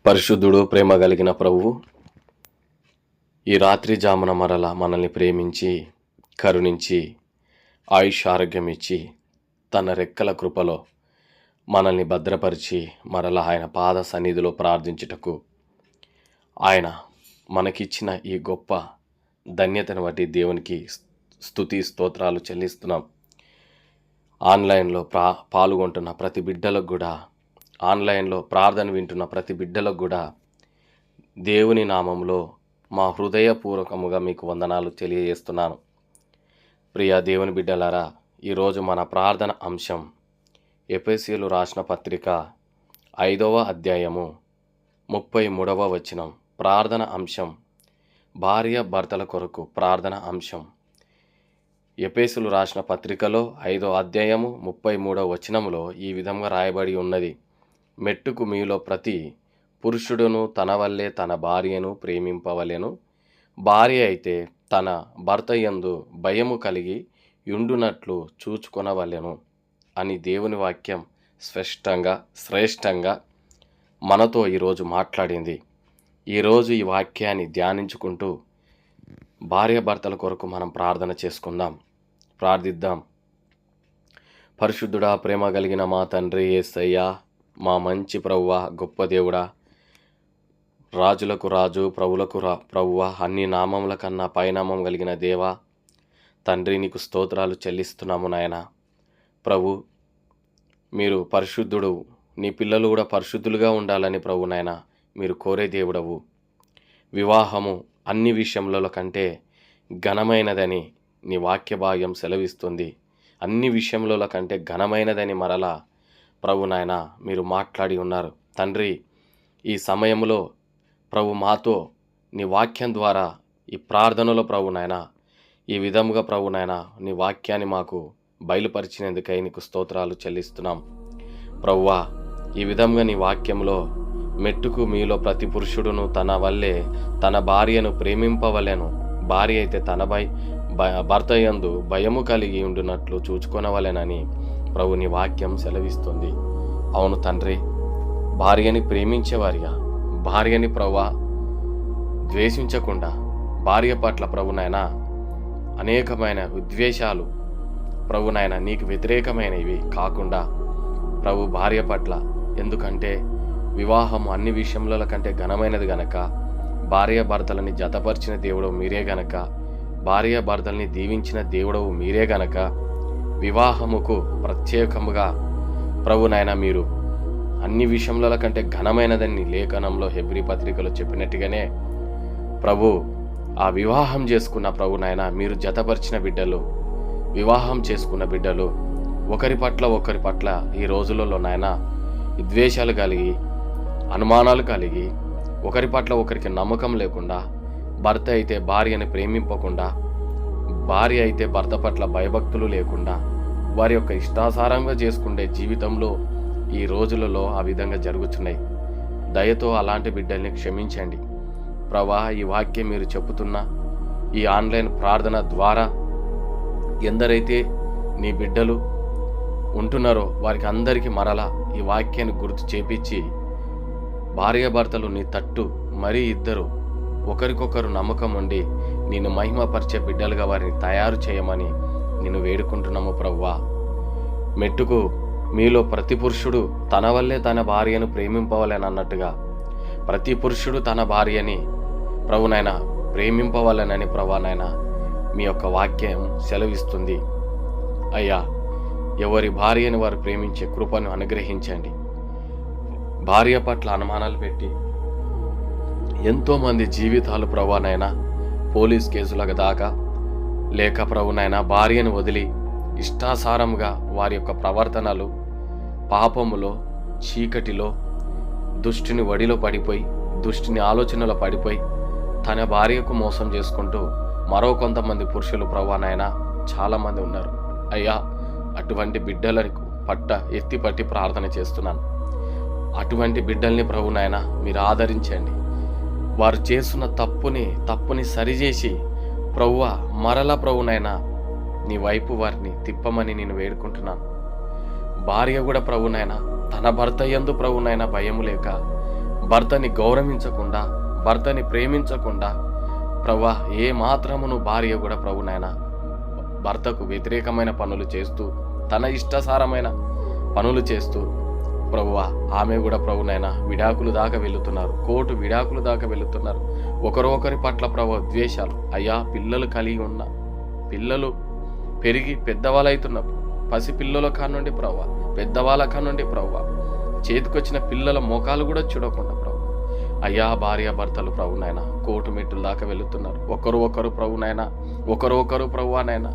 పరిశుద్ధుడు, ప్రేమ కలిగిన ప్రభువు, ఈ రాత్రి జామున మరల మనల్ని ప్రేమించి కరుణించి ఆయుష్ ఆరోగ్యం ఇచ్చి తన రెక్కల కృపలో మనల్ని భద్రపరిచి మరల ఆయన పాద సన్నిధిలో ప్రార్థించుటకు ఆయన మనకిచ్చిన ఈ గొప్ప ధన్యతను బట్టి దేవునికి స్తుతి స్తోత్రాలు చెల్లిస్తున్నాం. ఆన్లైన్లో పాల్గొంటున్న ప్రతి బిడ్డలకు కూడా, ఆన్లైన్లో ప్రార్థన వింటున్న ప్రతి బిడ్డలకు కూడా దేవుని నామంలో మా హృదయపూర్వకముగా మీకు వందనాలు తెలియజేస్తున్నాను. ప్రియ దేవుని బిడ్డలారా, ఈరోజు మన ప్రార్థన అంశం ఎఫెసీయులు రాసిన పత్రిక 5వ అధ్యాయము 33వ వచనం. ప్రార్థన అంశం భార్య భర్తల కొరకు ప్రార్థన అంశం. ఎఫెసీయులు రాసిన పత్రికలో 5వ అధ్యాయము 33వ వచనములో ఈ విధంగా రాయబడి ఉన్నది: మెట్టుకు మీలో ప్రతి పురుషుడును తన వల్లే తన భార్యను ప్రేమింపవలెను, భార్య అయితే తన భర్త యందు భయము కలిగి యుండునట్లు చూచుకొనవలెను అని దేవుని వాక్యం శ్రేష్టంగా మనతో ఈరోజు మాట్లాడింది. ఈరోజు ఈ వాక్యాన్ని ధ్యానించుకుంటూ భార్య భర్తల కొరకు మనం ప్రార్థన చేసుకుందాం, ప్రార్థిద్దాం. పరిశుద్ధుడా, ప్రేమ కలిగిన మా తండ్రి యేసయ్యా, మా మంచి ప్రభువా, గొప్ప దేవుడా, రాజులకు రాజు, ప్రభులకు ప్రభువా, అన్ని నామముల కన్నా పైనామం కలిగిన దేవా, తండ్రి నీకు స్తోత్రాలు చెల్లిస్తున్నాము నాయన. ప్రభు, మీరు పరిశుద్ధుడు, నీ పిల్లలు కూడా పరిశుద్ధులుగా ఉండాలని ప్రభు నాయన మీరు కోరే దేవుడవు. వివాహము అన్ని విషయముల కంటే ఘనమైనదని నీ వాక్య భాగ్యం సెలవిస్తుంది. అన్ని విషయముల కంటే ఘనమైనదని మరలా ప్రభు నాయన మీరు మాట్లాడి ఉన్నారు. తండ్రి, ఈ సమయంలో ప్రభు మాతో నీ వాక్యం ద్వారా ఈ ప్రార్థనలో ప్రభు నాయన ఈ విధముగా ప్రభు నాయన నీ వాక్యాన్ని మాకు బయలుపరిచినందుకై నీకు స్తోత్రాలు చెల్లిస్తున్నాం. ప్రభువా, ఈ విధంగా నీ వాక్యంలో మెట్టుకు మీలో ప్రతి పురుషుడును తన వల్లే తన భార్యను ప్రేమింపవలెను, భార్య అయితే తన భర్త యందు భయము కలిగి ఉండునట్లు చూచుకొనవలెనని ప్రభు నీ వాక్యం సెలవిస్తుంది. అవును తండ్రి, భార్యని ప్రేమించేవారిగా, భార్యని ప్రభువా ద్వేషించకుండా, భార్య పట్ల ప్రభునైనా అనేకమైన ఉద్వేషాలు ప్రభునైనా నీకు వ్యతిరేకమైనవి కాకుండా ప్రభు భార్య పట్ల, ఎందుకంటే వివాహం అన్ని విషయముల కంటే ఘనమైనది గనక, భార్య భర్తలని జతపరిచిన దేవుడవు మీరే గనక, భార్య భర్తల్ని దీవించిన దేవుడవు మీరే గనక, వివాహముకు ప్రత్యేకముగా ప్రభునైనా మీరు అన్ని విషయముల కంటే ఘనమైనదని లేఖనంలో హెబ్రీ పత్రికలో చెప్పినట్టుగానే ప్రభు ఆ వివాహం చేసుకున్న ప్రభునైనా మీరు జతపరిచిన బిడ్డలు, వివాహం చేసుకున్న బిడ్డలు ఒకరి పట్ల ఈ రోజులలో నాయన విద్వేషాలు కలిగి, అనుమానాలు కలిగి, ఒకరి పట్ల ఒకరికి నమ్మకం లేకుండా, భర్త అయితే భార్యని ప్రేమింపకుండా, భార్య అయితే భర్త పట్ల భయభక్తులు లేకుండా వారి యొక్క ఇష్టాసారంగా చేసుకునే జీవితంలో ఈ రోజులలో ఆ విధంగా జరుగుతున్నాయి. దయతో అలాంటి బిడ్డల్ని క్షమించండి ప్రభా. ఈ వాక్యం మీరు చెప్పుతున్న ఈ ఆన్లైన్ ప్రార్థన ద్వారా ఎందరైతే నీ బిడ్డలు ఉంటున్నారో వారికి అందరికీ మరలా ఈ వాక్యాన్ని గుర్తు చేపించి, భార్యాభర్తలు నీ తట్టు మరీ ఇద్దరు ఒకరికొకరు నమ్మకం ఉండి నిన్ను మహిమపరిచే బిడ్డలుగా వారిని తయారు చేయమని నిన్ను వేడుకుంటున్నాము ప్రభువా. మెట్టుకు మీలో ప్రతి పురుషుడు తన వల్లే తన భార్యను ప్రేమింపవాలని అన్నట్టుగా ప్రతి పురుషుడు తన భార్యని ప్రభునైనా ప్రేమింపవాలనని ప్రభునైనా మీ యొక్క వాక్యం సెలవిస్తుంది. అయ్యా, ఎవరి భార్యని వారు ప్రేమించే కృపను అనుగ్రహించండి. భార్య పట్ల అనుమానాలు పెట్టి ఎంతోమంది జీవితాలు ప్రభునైనా పోలీస్ కేసులకు దాకా, లేక ప్రభునైనా భార్యను వదిలి ఇష్టాసారంగా వారి యొక్క ప్రవర్తనలు పాపములో, చీకటిలో, దుష్టుని వడిలో పడిపోయి, దుష్టుని ఆలోచనలో పడిపోయి తన భార్యకు మోసం చేసుకుంటూ మరో కొంతమంది పురుషులు ప్రభునైనా చాలామంది ఉన్నారు. అయ్యా, అటువంటి బిడ్డలను ఎత్తి పట్టి ప్రార్థన చేస్తున్నాను. అటువంటి బిడ్డల్ని ప్రభునైనా మీరు ఆదరించండి. వారు చేస్తున్న తప్పుని సరిచేసి ప్రభువా మరల ప్రభునైనా నీ వైపు వారిని తిప్పమని నేను వేడుకుంటున్నాను. భార్య కూడా ప్రభునైనా తన భర్త యందు ప్రభునైనా భయము లేక భర్తని గౌరవించకుండా, భర్తని ప్రేమించకుండా ప్రభువా, ఏ మాత్రమును భార్య కూడా ప్రభు నాయన భర్తకు వ్యతిరేకమైన పనులు చేస్తూ, తన ఇష్టసారమైన పనులు చేస్తూ ప్రభువా, ఆమె కూడా ప్రభునైనా విడాకులు దాకా వెళుతున్నారు, కోర్టు విడాకులు దాకా వెళుతున్నారు. ఒకరొకరి పట్ల ప్రభు ద్వేషాలు. అయ్యా, పిల్లలు కలిగి ఉన్న పిల్లలు పెరిగి పెద్దవాళ్ళైతున్నారు. పసిపిల్లల కానుండి ప్రభువా, పెద్దవాళ్ళ కానుండి ప్రభువా, చేతికొచ్చిన పిల్లల ముఖాలు కూడా చూడకుండా ప్రభు అయ్యా, భార్య భర్తలు ప్రభునైనా కోర్టు మెట్టుల దాకా వెళుతున్నారు. ఒకరు ప్రభునైనా ఒకరు ప్రభువానైనా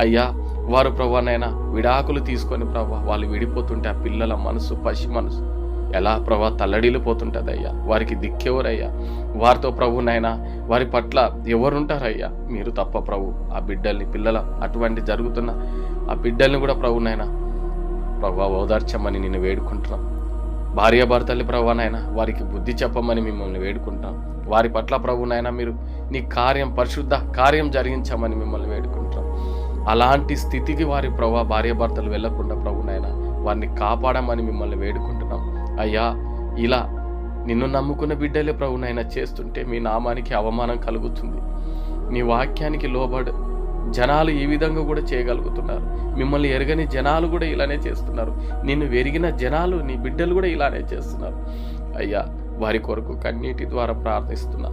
అయ్యా, వారు ప్రభువానైనా విడాకులు తీసుకొని ప్రభు వాళ్ళు విడిపోతుంటే ఆ పిల్లల మనసు, పసి మనసు ఎలా ప్రభు తల్లడిల్లిపోతుంటుంది అయ్యా. వారికి దిక్కెవరయ్యా? వారితో ప్రభునైనా వారి పట్ల ఎవరుంటారయ్యా? మీరు తప్ప ప్రభు. ఆ బిడ్డల్ని, పిల్లల అటువంటి జరుగుతున్న ఆ బిడ్డల్ని కూడా ప్రభునైనా ప్రభు ఓదార్చమని నిన్ను వేడుకుంటున్నాం. భార్య భర్తల్ని ప్రభునైనా వారికి బుద్ధి చెప్పమని మిమ్మల్ని వేడుకుంటాం. వారి పట్ల ప్రభునైనా మీరు నీ కార్యం, పరిశుద్ధ కార్యం జరిగించమని మిమ్మల్ని వేడుకుంటాం. అలాంటి స్థితికి వారి ప్రభు భార్య భర్తలు వెళ్లకుండా ప్రభునైనా వారిని కాపాడమని మిమ్మల్ని వేడుకుంటున్నాం. అయ్యా, ఇలా నిన్ను నమ్ముకున్న బిడ్డలే ప్రభునైనా చేస్తుంటే మీ నామానికి అవమానం కలుగుతుంది. నీ వాక్యానికి లోబడు జనాలు ఈ విధంగా కూడా చేయగలుగుతున్నారు. మిమ్మల్ని ఎరగని జనాలు కూడా ఇలానే చేస్తున్నారు. నిన్ను ఎరిగిన జనాలు, నీ బిడ్డలు కూడా ఇలానే చేస్తున్నారు. అయ్యా, వారి కొరకు కన్నీటి ద్వారా ప్రార్థిస్తున్నా.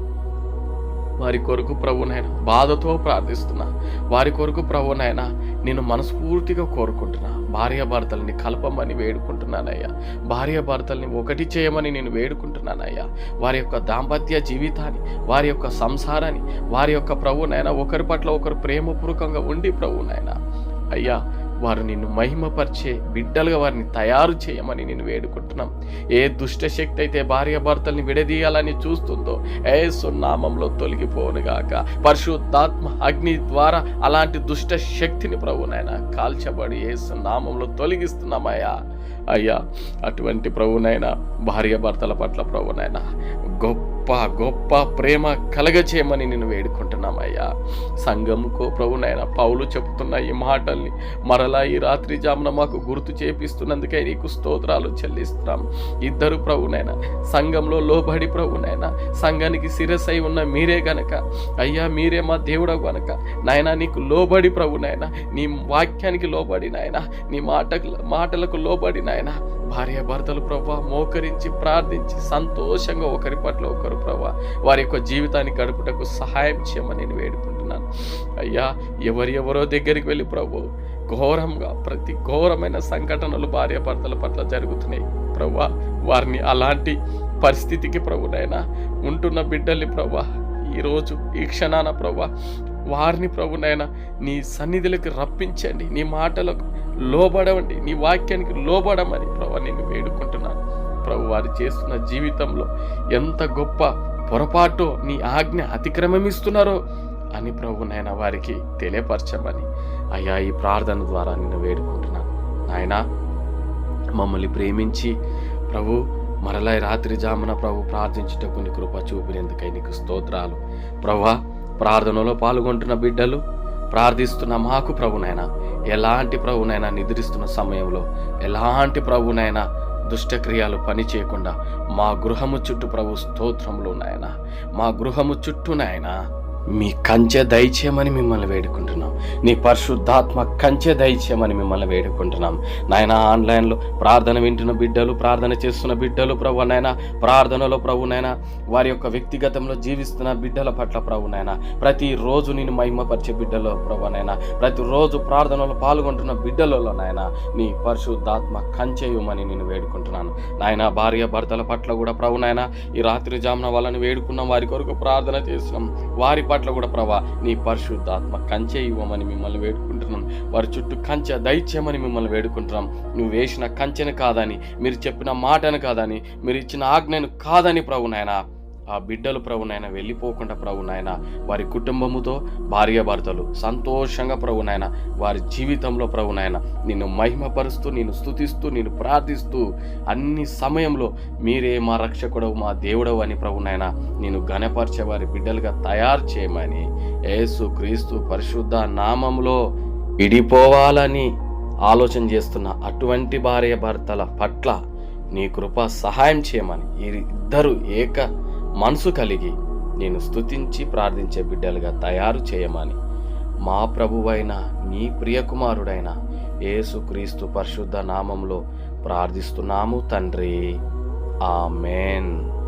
వారి కొరకు ప్రభునైనా బాధతో ప్రార్థిస్తున్నా. వారి కొరకు ప్రభునైనా నేను మనస్ఫూర్తిగా కోరుకుంటున్నా. భార్య భర్తల్ని కలపమని వేడుకుంటున్నానయ్యా. భార్య భర్తల్ని ఒకటి చేయమని నేను వేడుకుంటున్నానయ్యా. వారి యొక్క దాంపత్య జీవితాన్ని, వారి యొక్క సంసారాన్ని, వారి యొక్క ప్రభునైనా ఒకరి పట్ల ఒకరు ప్రేమపూర్వకంగా ఉండి ప్రభునైనా అయ్యా, వారు నిన్ను మహిమపరిచే బిడ్డలుగా వారిని తయారు చేయమని నేను వేడుకుంటున్నాం. ఏ దుష్ట శక్తి అయితే భార్య భర్తల్ని విడదీయాలని చూస్తుందో యేసు నామంలో తొలగిపోనుగాక. పరిశుద్ధాత్మ అగ్ని ద్వారా అలాంటి దుష్ట శక్తిని ప్రభునైనా కాల్చబడి యేసు నామంలో తొలగిస్తున్నామయ్యా. అయ్యా, అటువంటి ప్రభునైనా భార్య భర్తల పట్ల ప్రభునైనా గొప్ప గొప్ప ప్రేమ కలగచేయమని నేను వేడుకుంటున్నామయ్యా. సంఘముకో ప్రభునైనా పౌలు చెబుతున్న ఈ మాటల్ని మరలా ఈ రాత్రి జామున మాకు గుర్తు చేపిస్తున్నందుకే నీకు స్తోత్రాలు చెల్లిస్తున్నాం. ఇద్దరు ప్రభునైనా సంఘంలో లోబడి ప్రభునైనా సంఘానికి శిరసై ఉన్న మీరే గనక అయ్యా, మీరే మా దేవుడు గనక నాయనా నీకు లోబడి ప్రభునైనా, నీ వాక్యానికి లోబడి నాయనా, నీ మాటలకు లోబడి నాయనా భార్య భర్తలు ప్రభా మోకరించి ప్రార్థించి సంతోషంగా ఒకరి పట్ల ఒకరు ప్రభా వారి యొక్క జీవితాన్ని గడుపుటకు సహాయం చేయమని నేను వేడుకుంటున్నాను. అయ్యా, ఎవరెవరో దగ్గరికి వెళ్ళి ప్రభు ఘోరంగా ప్రతి ఘోరమైన సంఘటనలు భార్య భర్తల పట్ల జరుగుతున్నాయి ప్రభా. వారిని అలాంటి పరిస్థితికి ప్రభునైనా ఉంటున్న బిడ్డల్ని ప్రభా ఈరోజు ఈ క్షణాన ప్రభా వారిని ప్రభునైనా నీ సన్నిధిలోకి రప్పించండి. నీ మాటలకు లోబడవండి, నీ వాక్యానికి లోబడమని ప్రభు నేను వేడుకుంటున్నాను. ప్రభు వారు చేస్తున్న జీవితంలో ఎంత గొప్ప పొరపాటు నీ ఆజ్ఞ అతిక్రమమిస్తున్నారో అని ప్రభునైనా వారికి తెలియపరచమని అయ్యా ఈ ప్రార్థన ద్వారా నిన్ను వేడుకుంటున్నాను. నాయనా, మమ్మల్ని ప్రేమించి ప్రభు మరలా రాత్రి జామున ప్రభు ప్రార్థించుటకు నీ కృప చూపినందుకై నీకు స్తోత్రాలు. ప్రభా, ప్రార్థనలో పాల్గొంటున్న బిడ్డలు ప్రార్థిస్తున్న మాకు ప్రభునైనా ఎలాంటి ప్రభునైనా నిద్రిస్తున్న సమయంలో ఎలాంటి ప్రభునైనా దుష్టక్రియలు పని చేయకుండా మా గృహము చుట్టూ ప్రభు స్తోత్రములు నాయనా, మా గృహము చుట్టూ నాయనా మీ కంచె దయచేయమని మిమ్మల్ని వేడుకుంటున్నాం. నీ పరిశుద్ధాత్మ కంచె దయచేయమని మిమ్మల్ని వేడుకుంటున్నాం. నాయన, ఆన్లైన్లో ప్రార్థన వింటున్న బిడ్డలు, ప్రార్థన చేస్తున్న బిడ్డలు ప్రభునైనా ప్రార్థనలో ప్రభునైనా వారి యొక్క వ్యక్తిగతంలో జీవిస్తున్న బిడ్డల పట్ల ప్రభునైనా ప్రతిరోజు నేను మహిమపరిచే బిడ్డలో ప్రభునైనా ప్రతిరోజు ప్రార్థనలో పాల్గొంటున్న బిడ్డలలో నాయన నీ పరిశుద్ధాత్మ కంచెయమని నేను వేడుకుంటున్నాను. నాయన, భార్య భర్తల పట్ల కూడా ప్రభునైనా ఈ రాత్రి జామున వాళ్ళని వేడుకున్నాం, వారి కొరకు ప్రార్థన చేస్తున్నాం. వారి పట్ల కూడా ప్రభా నీ పరిశుద్ధాత్మ కంచె ఇవ్వమని మిమ్మల్ని వేడుకుంటున్నాం. వారి చుట్టూ కంచె దయచేయమని మిమ్మల్ని వేడుకుంటున్నాం. నువ్వు వేసిన కంచెను కాదని, మీరు చెప్పిన మాటను కాదని, మీరు ఇచ్చిన ఆజ్ఞను కాదని ప్రభునైనా ఆ బిడ్డలు ప్రభునైనా వెళ్ళిపోకుండా ప్రభునైనా వారి కుటుంబముతో భార్య భర్తలు సంతోషంగా ప్రభునైనా వారి జీవితంలో ప్రభునైనా నిన్ను మహిమపరుస్తూ, నిన్ను స్తుతిస్తూ, నిన్ను ప్రార్థిస్తూ అన్ని సమయంలో మీరే మా రక్షకుడవు, మా దేవుడవు అని ప్రభునైనా నేను ఘనపరిచే వారి బిడ్డలుగా తయారు చేయమని యేసు క్రీస్తు పరిశుద్ధ నామములో విడిపోవాలని ఆలోచన చేస్తున్న అటువంటి భార్య భర్తల పట్ల నీ కృప సహాయం చేయమని ఈ ఇద్దరు ఏక మనసు కలిగి నేను స్తుతించి ప్రార్థించే బిడ్డలుగా తయారు చేయమని మా ప్రభువైన నీ ప్రియకుమారుడైన యేసుక్రీస్తు పరిశుద్ధ నామంలో ప్రార్థిస్తున్నాము తండ్రి. ఆమేన్.